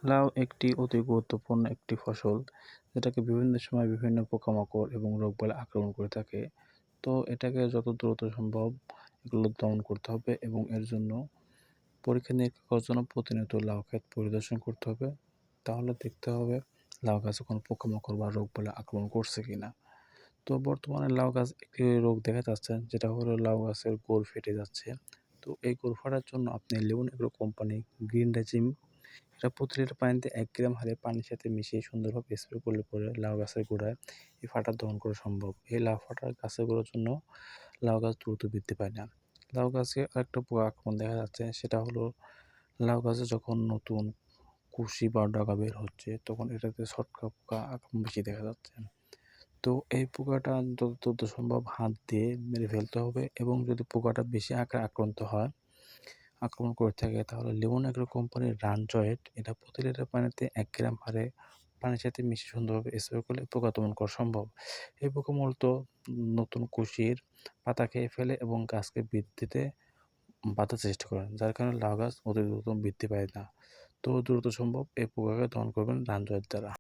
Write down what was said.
লাউ একটি অতি গুরুত্বপূর্ণ একটি ফসল, যেটাকে বিভিন্ন সময় বিভিন্ন পোকামাকড় এবং রোগবালাই আক্রমণ করে থাকে। তো এটাকে যত দ্রুত সম্ভব এগুলো দমন করতে হবে এবং এর জন্য পরীক্ষা-নিরীক্ষা করার জন্য প্রতিনিয়ত লাউ ক্ষেত পরিদর্শন করতে হবে। তাহলে দেখতে হবে লাউ গাছে কোনো পোকামাকড় বা রোগবালাই আক্রমণ করছে কিনা। তো বর্তমানে লাউ গাছ একটি রোগ দেখা যাচ্ছে, যেটা হলো লাউ গাছের গোড় ফেটে যাচ্ছে। তো এই গোড় ফাটার জন্য আপনি লিওন এগ্রো কোম্পানি গ্রিন ডাইজিম এটা প্রতি লিটার পানিতে ১ গ্রাম হারে পানির সাথে মিশিয়ে সুন্দরভাবে স্প্রে করলে পরে লাউ গাছের গোড়ায় এই ফাটা দমন করা সম্ভব। এই লাউ ফাটার গাছগুলোর জন্য লাউ গাছ দ্রুত বৃদ্ধি পায় না। লাউ গাছে আরেকটা পোকা আক্রমণ দেখা যাচ্ছে, সেটা হলো লাউ গাছে যখন নতুন কুশি বা ডগা বের হচ্ছে তখন এটাতে ছটকা পোকা আক্রমণ বেশি দেখা যাচ্ছে। তো এই পোকাটা যত দ্রুত সম্ভব হাত দিয়ে মেরে ফেলতে হবে এবং যদি পোকাটা বেশি আকারে আক্রমণ করে থাকে তাহলে লিওন এগ্রো কোম্পানির রানজয়েট এটা প্রতি লিটার পানিতে ১ গ্রাম হারে পানির সাথে মিশিয়ে সুন্দরভাবে স্প্রে করলে পোকা দমন করা সম্ভব। এই পোকা মূলত নতুন কুশির পাতা খেয়ে ফেলে এবং গাছকে বৃদ্ধিতে বাধার চেষ্টা করে, যার কারণে লাউ গাছ অতি দ্রুত বৃদ্ধি পায় না। তো দ্রুত সম্ভব এই পোকাকে দমন করবেন রানজয়েট দ্বারা।